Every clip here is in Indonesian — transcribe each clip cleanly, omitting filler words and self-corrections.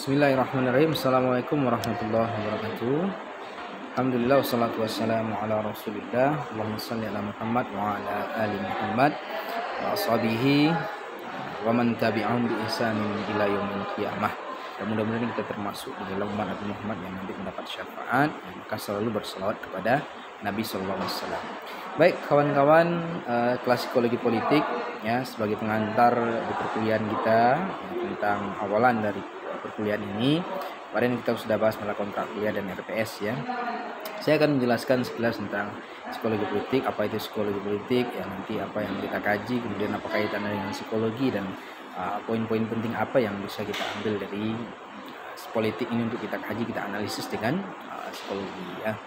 Bismillahirrahmanirrahim. Assalamualaikum warahmatullahi wabarakatuh. Alhamdulillah wassalatu wassalamu ala Rasulillah. Allahumma shalli ala Muhammad wa ala ali Muhammad wa ashabihi wa man tabi'ahum bi ihsanin ila yaumil qiyamah. Dan mudah-mudahan kita termasuk di dalam umat Nabi Muhammad yang nanti mendapat syafaat, maka selalu berselawat kepada Nabi sallallahu alaihi wasallam. Baik kawan-kawan, kelas psikologi politik ya, sebagai pengantar di perkuliahan kita tentang awalan dari perkuliahan ini. Kemarin kita sudah bahas masalah kontrak kuliah dan RPS ya. Saya akan menjelaskan sekilas tentang psikologi politik, apa itu psikologi politik, ya nanti apa yang kita kaji, kemudian apa kaitannya dengan psikologi, dan poin-poin penting apa yang bisa kita ambil dari politik ini untuk kita kaji, kita analisis dengan psikologi ya.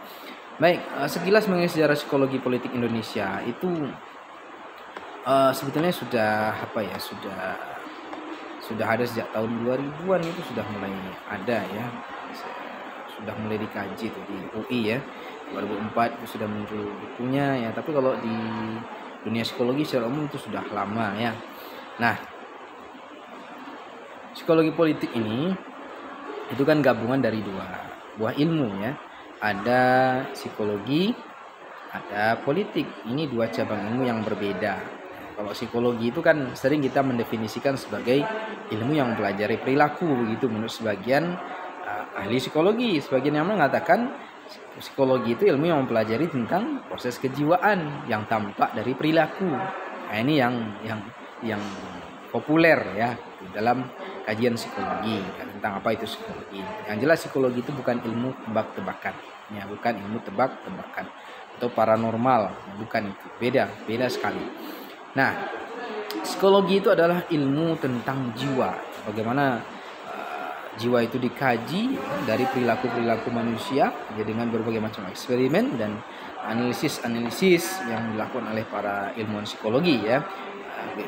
Baik, sekilas mengenai sejarah psikologi politik Indonesia itu sebetulnya sudah ada sejak tahun 2000-an, itu sudah mulai ada ya, sudah mulai dikaji tuh di UI ya. 2004 itu sudah muncul bukunya ya, tapi kalau di dunia psikologi secara umum itu sudah lama ya. Nah, psikologi politik ini itu kan gabungan dari dua buah ilmu ya. Ada psikologi, ada politik. Ini dua cabang ilmu yang berbeda. Kalau psikologi itu kan sering kita mendefinisikan sebagai ilmu yang mempelajari perilaku, begitu menurut sebagian ahli psikologi. Sebagian yang mengatakan psikologi itu ilmu yang mempelajari tentang proses kejiwaan yang tampak dari perilaku. Nah, ini yang populer ya di dalam kajian psikologi ya, tentang apa itu psikologi. Yang jelas psikologi itu bukan ilmu tebak-tebakan ya, bukan ilmu tebak-tebakan atau paranormal, bukan itu. Beda sekali. Nah, psikologi itu adalah ilmu tentang jiwa. Bagaimana jiwa itu dikaji dari perilaku-perilaku manusia ya, dengan berbagai macam eksperimen dan analisis yang dilakukan oleh para ilmuwan psikologi ya,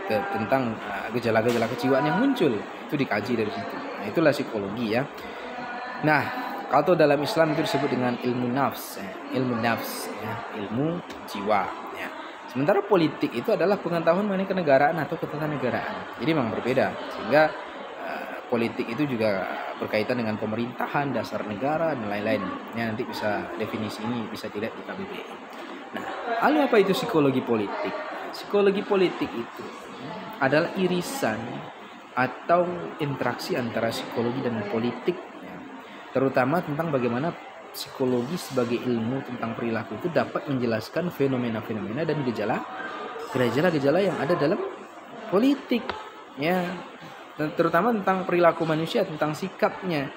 tentang gejala-gejala kejiwaan yang muncul. Itu dikaji dari situ. Nah, itulah psikologi ya. Nah, kalau dalam Islam itu disebut dengan ilmu nafs ya, ilmu jiwa ya. Sementara politik itu adalah pengetahuan mengenai kenegaraan atau ketatanegaraan. Jadi memang berbeda. Sehingga politik itu juga berkaitan dengan pemerintahan, dasar negara, dan lain-lain. Ya, nanti bisa definisi ini bisa dilihat di KBBI. Nah, lalu apa itu psikologi politik? Psikologi politik itu adalah irisan atau interaksi antara psikologi dan politik. Ya. Terutama tentang bagaimana psikologi sebagai ilmu tentang perilaku itu dapat menjelaskan fenomena-fenomena dan gejala-gejala yang ada dalam politik ya, dan terutama tentang perilaku manusia, tentang sikapnya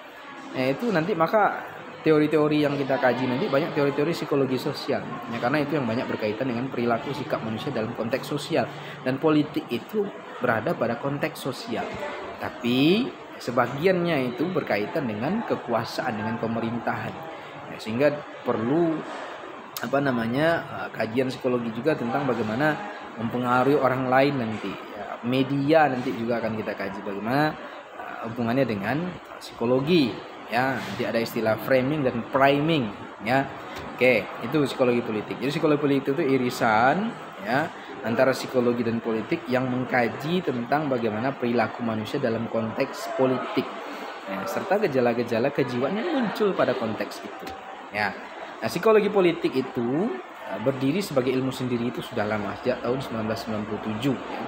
ya. Itu nanti maka teori-teori yang kita kaji nanti banyak teori-teori psikologi sosial ya, karena itu yang banyak berkaitan dengan perilaku sikap manusia dalam konteks sosial, dan politik itu berada pada konteks sosial, tapi sebagiannya itu berkaitan dengan kekuasaan, dengan pemerintahan. Sehingga perlu kajian psikologi juga tentang bagaimana mempengaruhi orang lain nanti ya. Media nanti juga akan kita kaji bagaimana hubungannya dengan psikologi ya. Nanti ada istilah framing dan priming ya. Oke, itu psikologi politik. Jadi psikologi politik itu irisan ya antara psikologi dan politik yang mengkaji tentang bagaimana perilaku manusia dalam konteks politik ya, serta gejala-gejala kejiwaan yang muncul pada konteks itu ya. Nah, psikologi politik itu berdiri sebagai ilmu sendiri itu sudah lama, sejak tahun 1997 ya.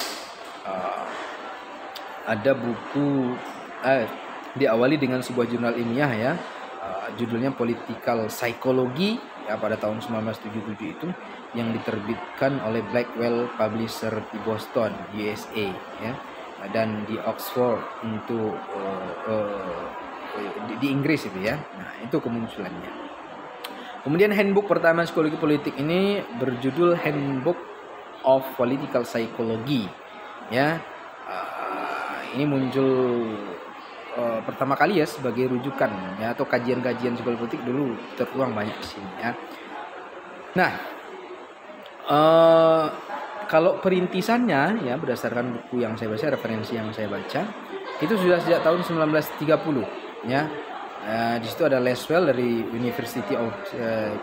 Ada buku diawali dengan sebuah jurnal ilmiah ya, judulnya Political Psychology ya, pada tahun 1977 itu, yang diterbitkan oleh Blackwell Publisher di Boston, USA ya, dan di Oxford untuk di Inggris itu ya. Nah, itu kemunculannya. Kemudian handbook pertama psikologi politik ini berjudul Handbook of Political Psychology ya. Ini muncul pertama kali ya sebagai rujukan ya, atau kajian-kajian psikologi politik dulu tertuang banyak di sini ya. Nah, kalau perintisannya ya berdasarkan buku yang saya baca, referensi yang saya baca, itu sudah sejak tahun 1930 ya. Di situ ada Laswell dari University of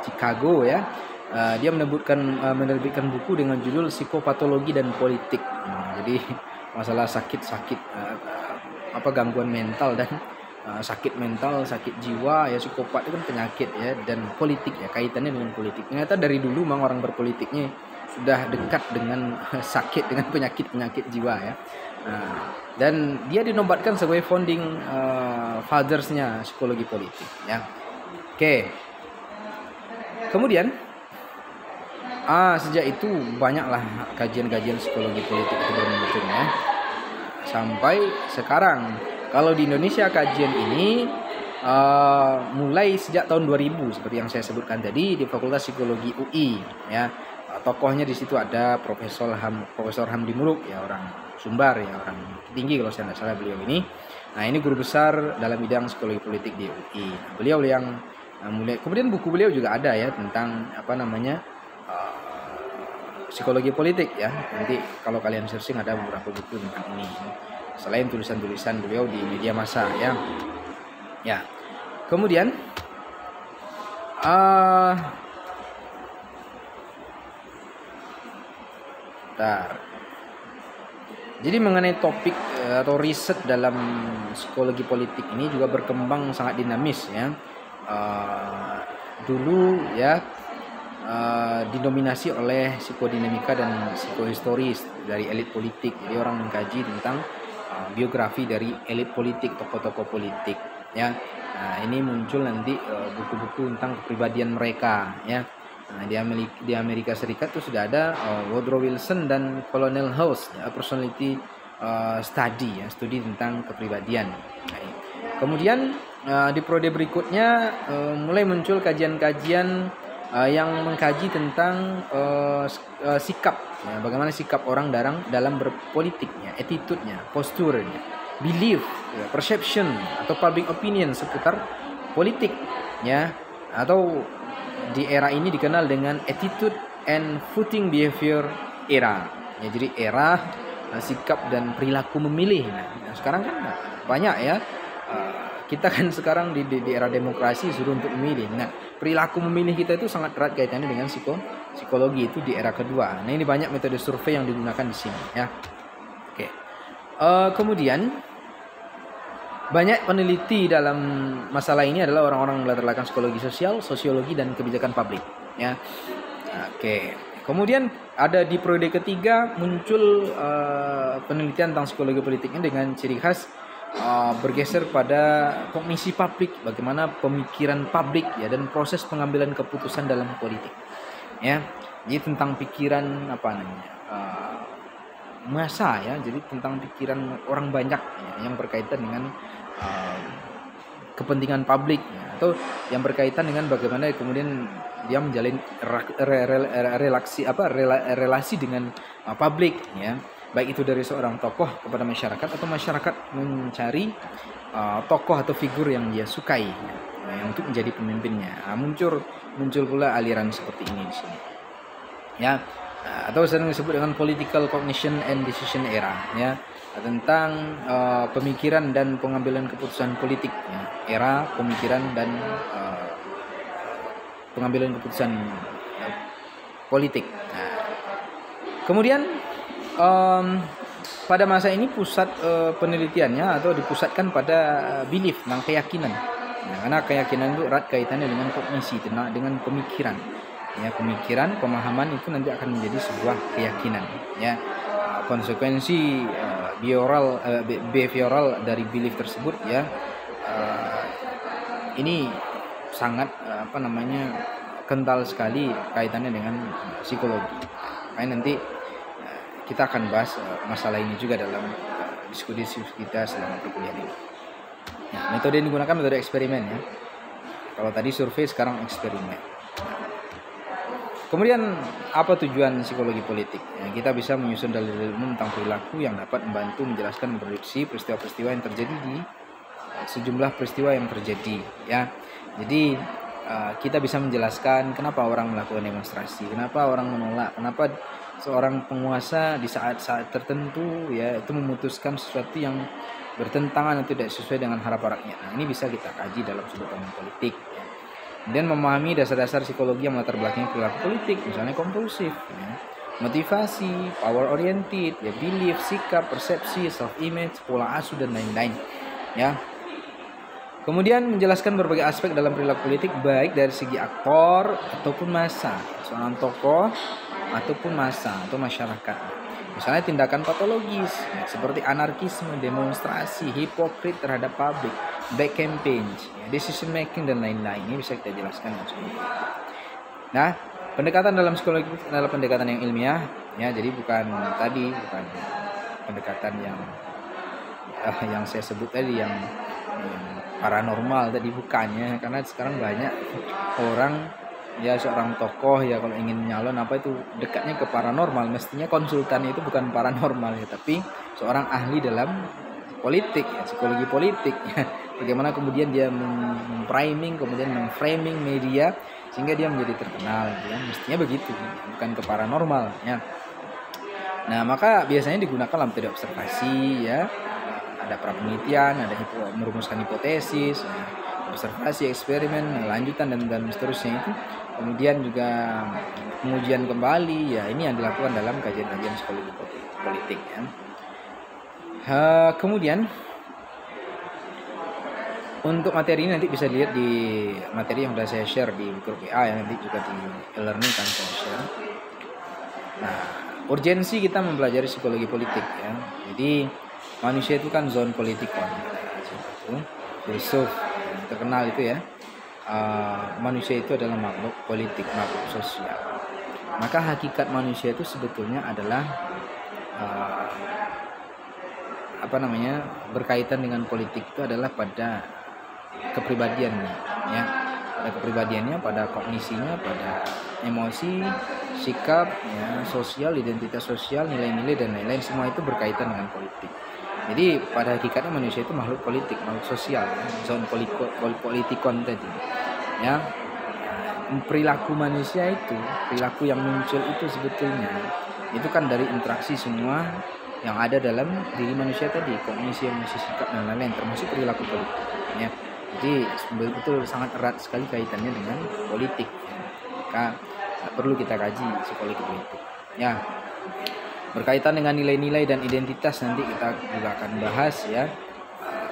Chicago ya. Dia menerbitkan buku dengan judul Psikopatologi dan Politik. Jadi masalah sakit gangguan mental dan sakit mental, sakit jiwa, ya psikopat itu kan penyakit ya, dan politik ya, kaitannya dengan politik. Ternyata dari dulu memang orang berpolitiknya sudah dekat dengan sakit, dengan penyakit jiwa ya. Dan dia dinobatkan sebagai founding fathers-nya psikologi politik ya. Oke. Kemudian sejak itu banyaklah kajian-kajian psikologi politik itu bermuncul ya. Sampai sekarang, kalau di Indonesia kajian ini mulai sejak tahun 2000 seperti yang saya sebutkan tadi di Fakultas Psikologi UI ya. Tokohnya di situ ada Profesor Hamdi Muluk ya, orang Sumbar ya, orang tinggi kalau saya tidak salah beliau ini. Nah, ini guru besar dalam bidang psikologi politik di UI. Nah, beliau yang mulai, kemudian buku beliau juga ada ya tentang psikologi politik ya. Nanti kalau kalian searching ada beberapa buku tentang ini. Selain tulisan-tulisan beliau di media massa ya. Ya. Kemudian jadi mengenai topik atau riset dalam psikologi politik ini juga berkembang sangat dinamis ya. Dulu ya didominasi oleh psikodinamika dan psikohistoris dari elit politik. Jadi orang mengkaji tentang biografi dari elit politik, tokoh-tokoh politik ya. Nah, ini muncul nanti buku-buku tentang kepribadian mereka ya. Nah, di Amerika Serikat itu sudah ada Woodrow Wilson dan Colonel House ya, personality study ya, studi tentang kepribadian. Nah, kemudian di periode berikutnya mulai muncul kajian-kajian yang mengkaji tentang sikap ya, bagaimana sikap orang dalam berpolitiknya, attitude-nya, posturnya, belief, ya, perception atau public opinion seputar politik ya, atau di era ini dikenal dengan attitude and voting behavior era. Ya, jadi era sikap dan perilaku memilih. Nah, sekarang kan banyak ya. Kita kan sekarang di era demokrasi suruh untuk memilih. Nah, perilaku memilih kita itu sangat erat kaitannya dengan psikologi itu di era kedua. Nah, ini banyak metode survei yang digunakan di sini ya. Oke. Kemudian banyak peneliti dalam masalah ini adalah orang-orang melatar belakang psikologi sosial, sosiologi, dan kebijakan publik. Ya, oke. Kemudian ada di periode ketiga muncul penelitian tentang psikologi politiknya dengan ciri khas bergeser pada kognisi publik, bagaimana pemikiran publik ya dan proses pengambilan keputusan dalam politik. Ya, jadi tentang pikiran massa ya, jadi tentang pikiran orang banyak ya, yang berkaitan dengan kepentingan publik ya, atau yang berkaitan dengan bagaimana kemudian dia menjalin relasi dengan publik ya, baik itu dari seorang tokoh kepada masyarakat atau masyarakat mencari tokoh atau figur yang dia sukai ya, untuk menjadi pemimpinnya. Muncul pula aliran seperti ini di sini ya, atau sering disebut dengan political cognition and decision era ya, tentang pemikiran dan pengambilan keputusan politik ya, era pemikiran dan pengambilan keputusan politik. Nah, kemudian pada masa ini pusat penelitiannya atau dipusatkan pada belief tentang keyakinan. Nah, karena keyakinan itu erat kaitannya dengan kognisi, dengan pemikiran. Ya, pemikiran, pemahaman itu nanti akan menjadi sebuah keyakinan. Ya, konsekuensi behavioral dari belief tersebut ya, ini sangat kental sekali kaitannya dengan psikologi. Makanya nanti kita akan bahas masalah ini juga dalam diskusi kita selama perkuliahan ini. Nah, metode yang digunakan metode eksperimen ya. Kalau tadi survei, sekarang eksperimen. Kemudian apa tujuan psikologi politik? Ya, kita bisa menyusun dalil-dalil umum tentang perilaku yang dapat membantu menjelaskan prediksi peristiwa-peristiwa yang terjadi di sejumlah peristiwa yang terjadi. Ya, jadi kita bisa menjelaskan kenapa orang melakukan demonstrasi, kenapa orang menolak, kenapa seorang penguasa di saat-saat tertentu ya itu memutuskan sesuatu yang bertentangan atau tidak sesuai dengan harapan rakyat. Nah, ini bisa kita kaji dalam sudut pandang politik. Ya. Dan memahami dasar-dasar psikologi yang melatar belakangi perilaku politik, misalnya kompulsif, ya, motivasi, power oriented, ya, belief, sikap, persepsi, self image, pola asuh dan lain-lain. Ya. Kemudian menjelaskan berbagai aspek dalam perilaku politik baik dari segi aktor ataupun massa, seorang tokoh ataupun massa atau masyarakat. Misalnya tindakan patologis ya, seperti anarkisme, demonstrasi, hipokrit terhadap publik, back campaign, ya, decision making dan lain-lain. Ini bisa kita jelaskan. Nah, pendekatan dalam psikologi adalah pendekatan yang ilmiah, ya. Jadi bukan pendekatan yang saya sebut tadi yang paranormal tadi, bukannya, karena sekarang banyak orang ya seorang tokoh ya kalau ingin nyalon apa itu dekatnya ke paranormal, mestinya konsultan itu bukan paranormal ya, tapi seorang ahli dalam politik ya, psikologi politik ya. Bagaimana kemudian dia memframing, kemudian memframing media sehingga dia menjadi terkenal ya. Mestinya begitu, bukan ke paranormal ya. Nah, maka biasanya digunakan dalam metode observasi ya. Ada prapenelitian, ada merumuskan hipotesis, ya, observasi, eksperimen, lanjutan dan seterusnya itu. Kemudian juga pengujian kembali, ya ini yang dilakukan dalam kajian-kajian psikologi politik ya. Kemudian untuk materi ini nanti bisa dilihat di materi yang sudah saya share di grup WA ya, nanti juga di e-learning kan saya share. Nah, urgensi kita mempelajari psikologi politik ya. Jadi manusia itu kan zon politikon, filsuf terkenal itu ya. Manusia itu adalah makhluk politik, makhluk sosial. Maka hakikat manusia itu sebetulnya adalah berkaitan dengan politik itu adalah pada kepribadiannya, ya. Pada kepribadiannya, pada kognisinya, pada emosi, sikap, ya, sosial, identitas sosial, nilai-nilai dan lain-lain, semua itu berkaitan dengan politik. Jadi pada hakikatnya manusia itu makhluk politik, makhluk sosial, ya, zon politikon tadi. Ya, perilaku manusia itu, perilaku yang muncul itu sebetulnya itu kan dari interaksi semua yang ada dalam diri manusia tadi, kognisi, emosi, sikap dan lain-lain, termasuk perilaku politik. Ya. Jadi betul sangat erat sekali kaitannya dengan politik. Ya. Maka perlu kita kaji psikologi politik. Ya. Berkaitan dengan nilai-nilai dan identitas nanti kita juga akan bahas ya,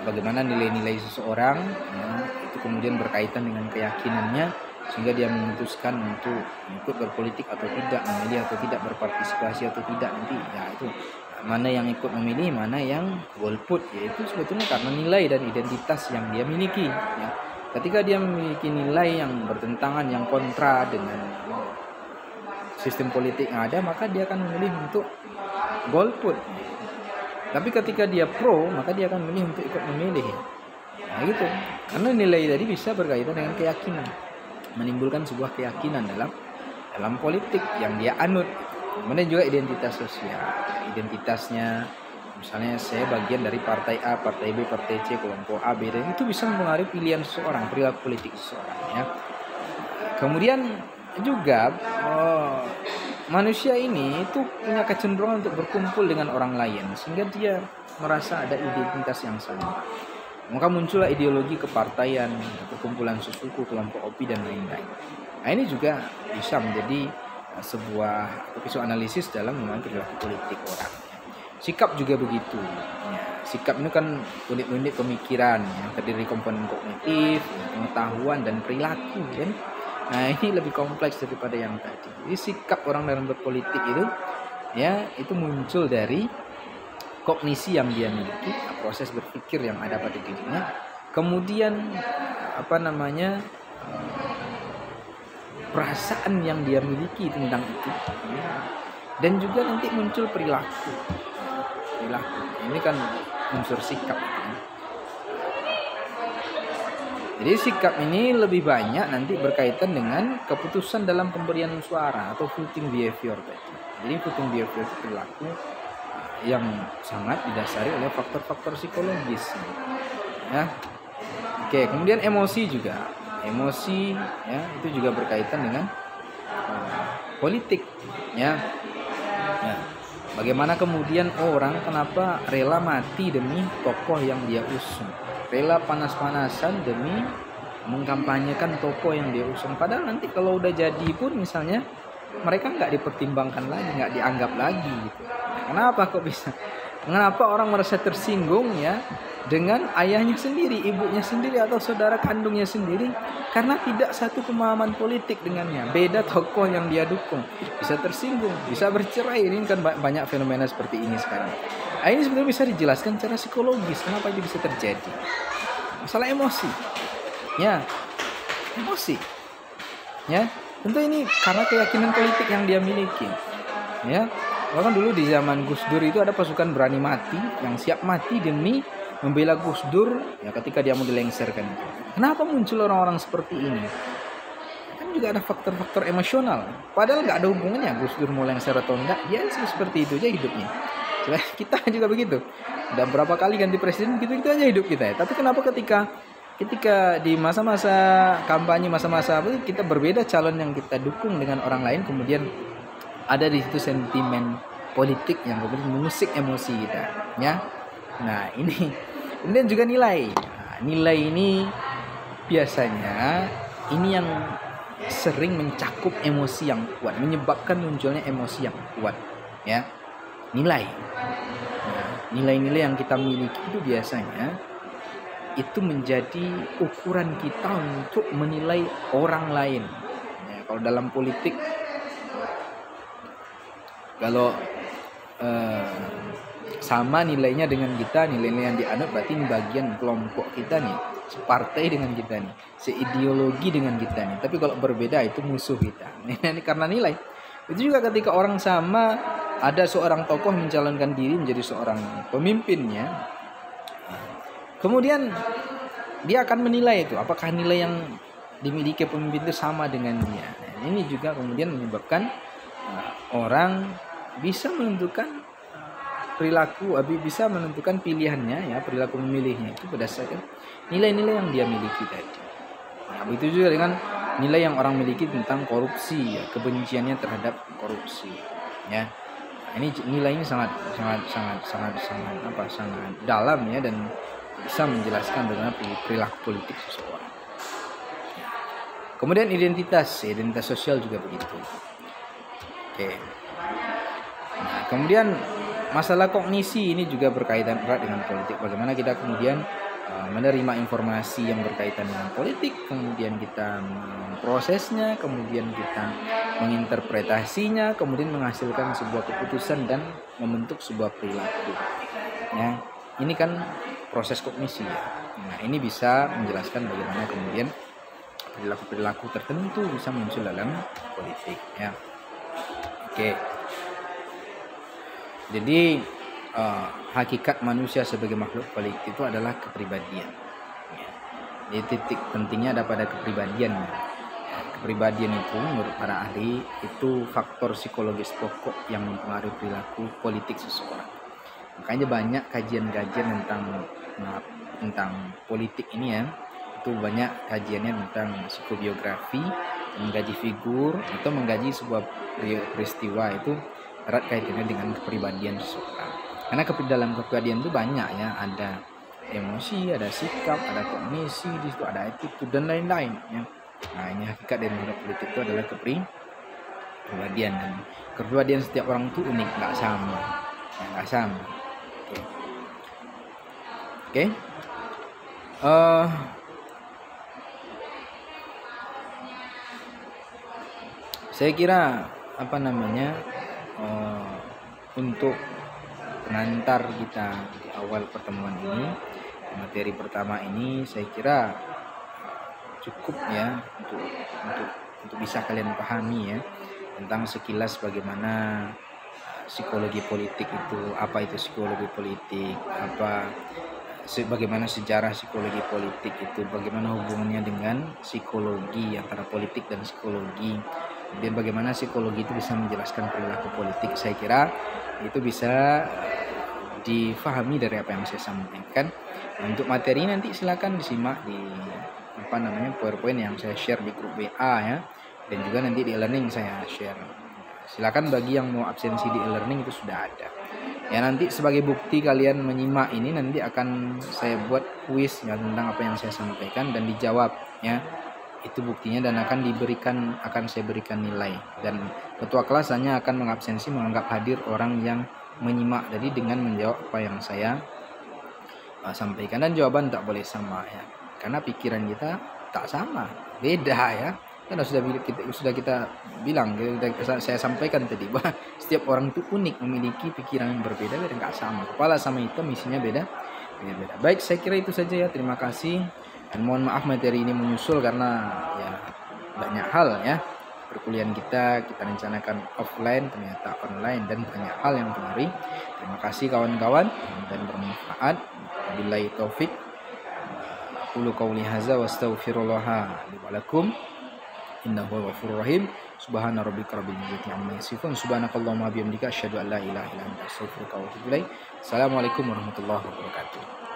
bagaimana nilai-nilai seseorang ya, itu kemudian berkaitan dengan keyakinannya sehingga dia memutuskan untuk ikut berpolitik atau tidak, memilih atau tidak, berpartisipasi atau tidak, nanti ya itu mana yang ikut memilih, mana yang golput, yaitu sebetulnya karena nilai dan identitas yang dia miliki ya. Ketika dia memiliki nilai yang bertentangan, yang kontra dengan sistem politik yang ada, maka dia akan memilih untuk golput. Tapi ketika dia pro, maka dia akan memilih untuk ikut memilih. Nah gitu. Karena nilai tadi bisa berkaitan dengan keyakinan, menimbulkan sebuah keyakinan dalam politik yang dia anut. Kemudian juga identitas sosial, identitasnya, misalnya saya bagian dari partai A, partai B, partai C, kelompok A, B, dan itu bisa mempengaruhi pilihan seseorang, perilaku politik seseorang ya. Kemudian juga manusia ini itu punya kecenderungan untuk berkumpul dengan orang lain sehingga dia merasa ada identitas yang sama. Maka muncullah ideologi kepartaian, perkumpulan sesuku, kelompok opi dan lain-lain. Nah, ini juga bisa menjadi sebuah pisau analisis dalam memahami perilaku politik orang. Sikap juga begitu. Ya, sikap ini kan unit-unit pemikiran yang terdiri komponen kognitif, pengetahuan dan perilaku kan. Nah, ini lebih kompleks daripada yang tadi. Jadi sikap orang dalam berpolitik itu ya itu muncul dari kognisi yang dia miliki, proses berpikir yang ada pada dirinya, kemudian perasaan yang dia miliki tentang itu, dan juga nanti muncul perilaku. Ini kan unsur sikap. Jadi sikap ini lebih banyak nanti berkaitan dengan keputusan dalam pemberian suara atau voting behavior tadi. Jadi voting behavior itu perilaku yang sangat didasari oleh faktor-faktor psikologis. Ya. Oke, kemudian emosi juga. Emosi ya itu juga berkaitan dengan politik ya. Nah, bagaimana kemudian orang kenapa rela mati demi tokoh yang dia usung, rela panas-panasan demi mengkampanyekan tokoh yang dia usung, padahal nanti kalau udah jadi pun misalnya mereka nggak dipertimbangkan lagi, nggak dianggap lagi gitu. Kenapa kok bisa Mengapa orang merasa tersinggung ya dengan ayahnya sendiri, ibunya sendiri atau saudara kandungnya sendiri? Karena tidak satu pemahaman politik dengannya, beda tokoh yang dia dukung, bisa tersinggung, bisa bercerai. Ini kan banyak fenomena seperti ini sekarang. Nah, ini sebenarnya bisa dijelaskan secara psikologis kenapa itu bisa terjadi. Masalah emosi, ya, emosi, ya. Tentu ini karena keyakinan politik yang dia miliki, ya. Bahkan dulu di zaman Gus Dur itu ada pasukan berani mati yang siap mati demi membela Gus Dur ya ketika dia mau dilengsarkan. Kenapa muncul orang-orang seperti ini? Kan juga ada faktor-faktor emosional. Padahal nggak ada hubungannya Gus Dur mau lengser atau enggak. Dia seperti itu aja hidupnya. Kita juga begitu. Udah berapa kali ganti presiden gitu-gitu aja hidup kita ya. Tapi kenapa ketika di masa-masa kampanye, masa-masa apa kita berbeda calon yang kita dukung dengan orang lain, kemudian ada di situ sentimen politik yang kemudian mengusik emosi kita, ya. Nah, ini kemudian juga nilai. Nah, nilai ini biasanya ini yang sering mencakup emosi yang kuat, menyebabkan munculnya emosi yang kuat, ya. Nilai. Nah, nilai-nilai yang kita miliki itu biasanya itu menjadi ukuran kita untuk menilai orang lain. Ya, kalau dalam politik, kalau sama nilainya dengan kita, nilai-nilai yang dianut berarti ini bagian kelompok kita nih, separtai dengan kita nih, seideologi dengan kita nih. Tapi kalau berbeda itu musuh kita. Ini karena nilai. Itu juga ketika orang sama, ada seorang tokoh mencalonkan diri menjadi seorang pemimpinnya, kemudian dia akan menilai itu apakah nilai yang dimiliki pemimpin itu sama dengan dia. Nah, ini juga kemudian menyebabkan orang bisa menentukan perilaku, bisa menentukan pilihannya ya, perilaku memilihnya itu berdasarkan nilai-nilai yang dia miliki tadi. Nah, begitu juga dengan nilai yang orang miliki tentang korupsi ya, kebenciannya terhadap korupsi ya. Nah, ini nilai ini sangat dalam ya, dan bisa menjelaskan bagaimana perilaku politik seseorang. Kemudian identitas sosial juga begitu. Oke. Nah, kemudian masalah kognisi ini juga berkaitan erat dengan politik. Bagaimana kita kemudian menerima informasi yang berkaitan dengan politik, kemudian kita memprosesnya, kemudian kita menginterpretasinya, kemudian menghasilkan sebuah keputusan dan membentuk sebuah perilaku. Ya, ini kan proses kognisi ya. Nah, ini bisa menjelaskan bagaimana kemudian perilaku-perilaku tertentu bisa muncul dalam politik ya. Oke. Jadi hakikat manusia sebagai makhluk politik itu adalah kepribadian. Ya. Jadi titik pentingnya ada pada kepribadian. Ya. Kepribadian itu menurut para ahli itu faktor psikologis pokok yang mempengaruhi perilaku politik seseorang. Makanya banyak kajian-kajian tentang politik ini ya. Itu banyak kajiannya tentang psikobiografi, mengkaji figur atau mengkaji sebuah peristiwa itu erat kaitannya dengan kepribadian seseorang. Karena dalam kepribadian itu banyak ya, ada emosi, ada sikap, ada kognisi, di situ ada attitude dan lain-lain ya. Nah, ini hakikat dari politik itu adalah kepribadian, dan kepribadian setiap orang itu unik, nggak sama. Ya, nggak sama. Oke. Saya kira untuk pengantar kita di awal pertemuan ini, materi pertama ini saya kira cukup ya untuk bisa kalian pahami ya tentang sekilas bagaimana psikologi politik itu, apa itu psikologi politik, bagaimana sejarah psikologi politik itu, bagaimana hubungannya dengan psikologi antara politik dan psikologi. Kemudian bagaimana psikologi itu bisa menjelaskan perilaku politik. Saya kira itu bisa difahami dari apa yang saya sampaikan. Untuk materi nanti silakan disimak di PowerPoint yang saya share di grup WA ya, dan juga nanti di e-learning saya share. Silakan bagi yang mau absensi di e-learning itu sudah ada. Ya, nanti sebagai bukti kalian menyimak ini, nanti akan saya buat kuis ya tentang apa yang saya sampaikan dan dijawab ya. Itu buktinya, dan akan saya berikan nilai, dan ketua kelas hanya akan mengabsensi menganggap hadir orang yang menyimak tadi dengan menjawab apa yang saya sampaikan, dan jawaban tak boleh sama ya, karena pikiran kita tak sama, beda ya. Karena sudah kita bilang, saya sampaikan tadi bahwa setiap orang itu unik, memiliki pikiran yang berbeda, nggak sama. Kepala sama hitam isinya beda. Baik, saya kira itu saja ya. Terima kasih dan mohon maaf materi ini menyusul karena ya banyak hal ya. Perkuliahan kita rencanakan offline, ternyata online, dan banyak hal yang kemarin. Terima kasih kawan-kawan, dan bermanfaat. Wabillahi taufik. Aqulu qawli hadza wa astaghfirullaha li wa lakum. Innahu ghafurur rahim. Subhana rabbika rabbil izzati amma yasifun. Subhanakallahumma bihamdika asyhadu an la ilaha illa anta astaghfiruka wa atubu ilaik. Assalamualaikum warahmatullahi wabarakatuh.